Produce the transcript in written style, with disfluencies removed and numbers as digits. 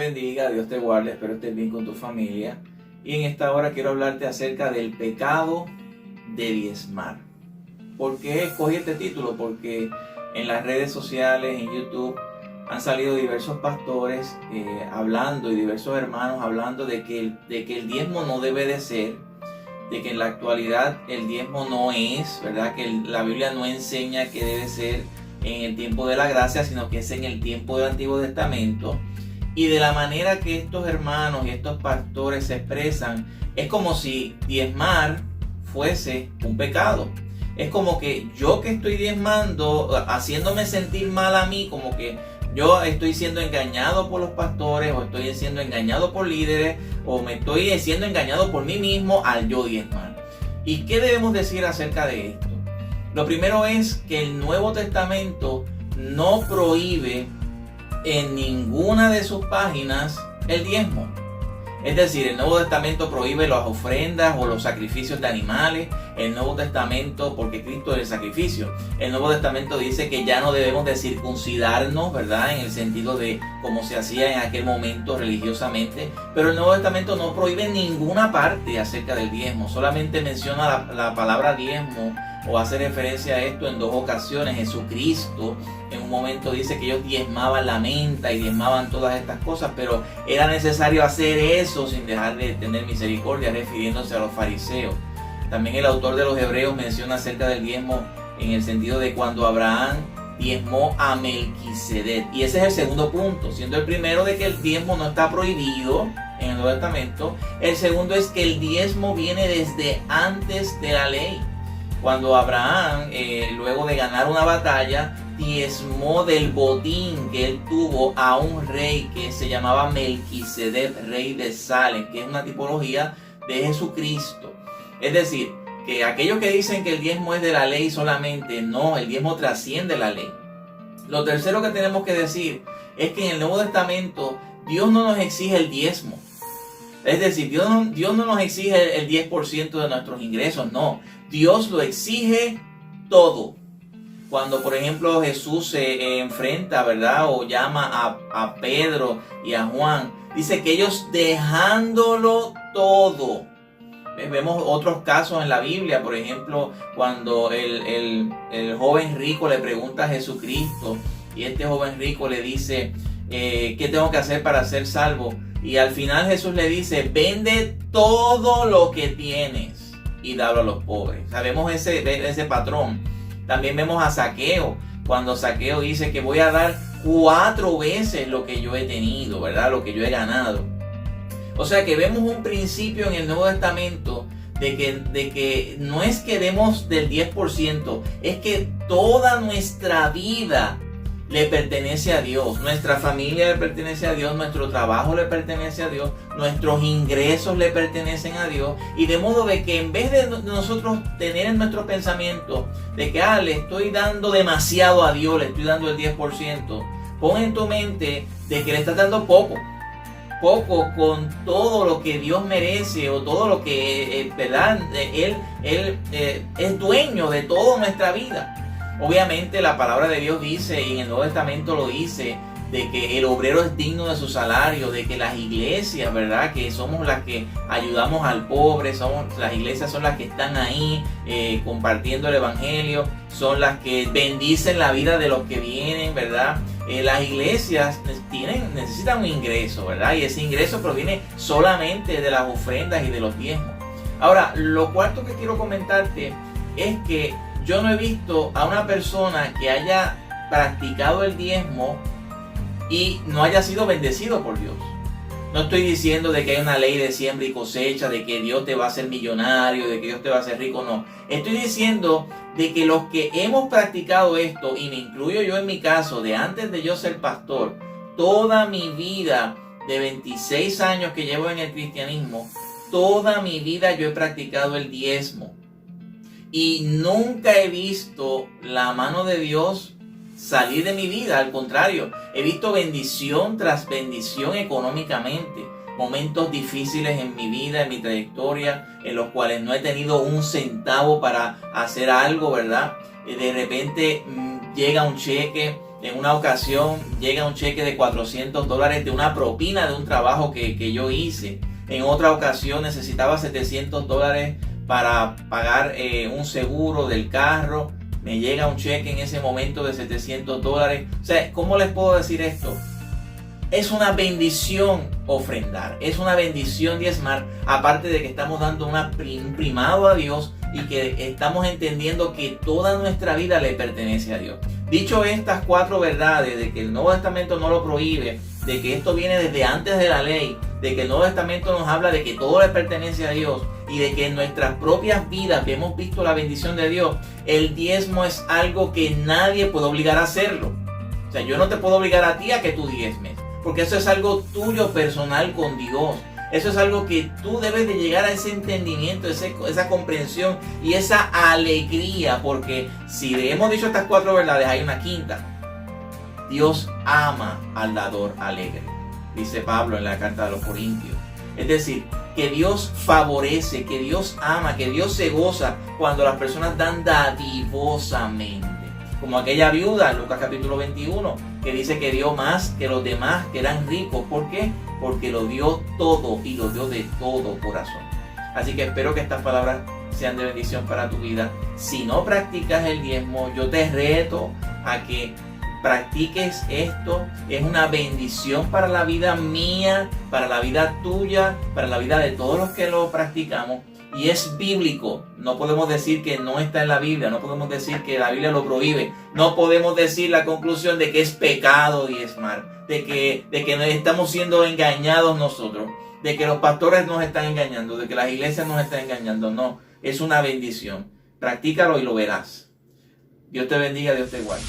bendiga, Dios te guarde, espero estés bien con tu familia. Y en esta hora quiero hablarte acerca del pecado de diezmar. ¿Por qué escogí este título? Porque en las redes sociales, en YouTube, han salido diversos pastores hablando y diversos hermanos hablando de que el diezmo no debe de ser, de que en la actualidad el diezmo no es, ¿verdad? Que la Biblia no enseña que debe ser en el tiempo de la gracia, sino que es en el tiempo del Antiguo Testamento. Y de la manera que estos hermanos y estos pastores se expresan, es como si diezmar fuese un pecado. Es como que yo que estoy diezmando, haciéndome sentir mal a mí, como que yo estoy siendo engañado por los pastores, o estoy siendo engañado por líderes, o me estoy siendo engañado por mí mismo al yo diezmar. ¿Y qué debemos decir acerca de esto? Lo primero es que el Nuevo Testamento no prohíbe en ninguna de sus páginas el diezmo. Es decir, el Nuevo Testamento prohíbe las ofrendas o los sacrificios de animales. El Nuevo Testamento, porque Cristo es el sacrificio. El Nuevo Testamento dice que ya no debemos de circuncidarnos, ¿verdad? En el sentido de cómo se hacía en aquel momento religiosamente. Pero el Nuevo Testamento no prohíbe ninguna parte acerca del diezmo. Solamente menciona la palabra diezmo o hace referencia a esto en dos ocasiones. Jesucristo en un momento dice que ellos diezmaban la menta y diezmaban todas estas cosas, pero era necesario hacer eso sin dejar de tener misericordia, refiriéndose a los fariseos. También el autor de los Hebreos menciona acerca del diezmo en el sentido de cuando Abraham diezmó a Melquisedec. Y ese es el segundo punto, siendo el primero de que el diezmo no está prohibido en el Nuevo Testamento. El segundo es que el diezmo viene desde antes de la ley. Cuando Abraham, luego de ganar una batalla, diezmó del botín que él tuvo a un rey que se llamaba Melquisedec, rey de Salem, que es una tipología de Jesucristo. Es decir, que aquellos que dicen que el diezmo es de la ley solamente, no, el diezmo trasciende la ley. Lo tercero que tenemos que decir es que en el Nuevo Testamento Dios no nos exige el diezmo. Es decir, Dios no nos exige el 10% de nuestros ingresos, no. Dios lo exige todo. Cuando, por ejemplo, Jesús se enfrenta, ¿verdad? O llama a Pedro y a Juan, dice que ellos dejándolo todo. Vemos otros casos en la Biblia, por ejemplo, cuando el joven rico le pregunta a Jesucristo y este joven rico le dice, ¿qué tengo que hacer para ser salvo? Y al final Jesús le dice, vende todo lo que tienes y dalo a los pobres. Sabemos ese patrón. También vemos a Zaqueo, cuando Zaqueo dice que voy a dar 4 veces lo que yo he tenido, ¿verdad? Lo que yo he ganado. O sea que vemos un principio en el Nuevo Testamento de que no es que demos del 10%, es que toda nuestra vida le pertenece a Dios, nuestra familia le pertenece a Dios, nuestro trabajo le pertenece a Dios, nuestros ingresos le pertenecen a Dios, y de modo de que en vez de nosotros tener en nuestro pensamiento de que le estoy dando demasiado a Dios, le estoy dando el 10%, pon en tu mente de que le estás dando poco con todo lo que Dios merece, o todo lo que ¿verdad? Él es dueño de toda nuestra vida. Obviamente la palabra de Dios dice, y en el Nuevo Testamento lo dice, de que el obrero es digno de su salario, de que las iglesias, ¿verdad? Que somos las que ayudamos al pobre, las iglesias son las que están ahí compartiendo el evangelio, son las que bendicen la vida de los que vienen, ¿verdad? Las iglesias necesitan un ingreso, ¿verdad? Y ese ingreso proviene solamente de las ofrendas y de los diezmos. Ahora, lo cuarto que quiero comentarte es que yo no he visto a una persona que haya practicado el diezmo y no haya sido bendecido por Dios. No estoy diciendo de que hay una ley de siembra y cosecha, de que Dios te va a hacer millonario, de que Dios te va a hacer rico, no. Estoy diciendo de que los que hemos practicado esto, y me incluyo yo en mi caso, de antes de yo ser pastor, toda mi vida de 26 años que llevo en el cristianismo, toda mi vida yo he practicado el diezmo. Y nunca he visto la mano de Dios salir de mi vida. Al contrario, he visto bendición tras bendición económicamente. Momentos difíciles en mi vida, en mi trayectoria, en los cuales no he tenido un centavo para hacer algo, ¿verdad? De repente llega un cheque En una ocasión llega un cheque de $400 de una propina de un trabajo que yo hice. En otra ocasión necesitaba $700 para pagar un seguro del carro. Me llega un cheque en ese momento de $700. O sea, ¿cómo les puedo decir esto? Es una bendición ofrendar, es una bendición diezmar, aparte de que estamos dando un primado a Dios y que estamos entendiendo que toda nuestra vida le pertenece a Dios. Dicho estas 4 verdades, de que el Nuevo Testamento no lo prohíbe, de que esto viene desde antes de la ley, de que el Nuevo Testamento nos habla de que todo le pertenece a Dios y de que en nuestras propias vidas hemos visto la bendición de Dios, el diezmo es algo que nadie puede obligar a hacerlo. O sea, yo no te puedo obligar a ti a que tú diezmes, porque eso es algo tuyo personal con Dios. Eso es algo que tú debes de llegar a ese entendimiento, esa comprensión y esa alegría, porque si hemos dicho estas 4 verdades, hay una quinta. Dios ama al dador alegre, dice Pablo en la carta de los Corintios. Es decir, que Dios favorece, que Dios ama, que Dios se goza cuando las personas dan dadivosamente. Como aquella viuda en Lucas capítulo 21, que dice que dio más que los demás que eran ricos. ¿Por qué? Porque lo dio todo y lo dio de todo corazón. Así que espero que estas palabras sean de bendición para tu vida. Si no practicas el diezmo, yo te reto a que practiques esto. Es una bendición para la vida mía, para la vida tuya, para la vida de todos los que lo practicamos. Y es bíblico. No podemos decir que no está en la Biblia. No podemos decir que la Biblia lo prohíbe. No podemos decir la conclusión de que es pecado diezmar. De que estamos siendo engañados nosotros. De que los pastores nos están engañando. De que las iglesias nos están engañando. No. Es una bendición. Practícalo y lo verás. Dios te bendiga. Dios te guarde.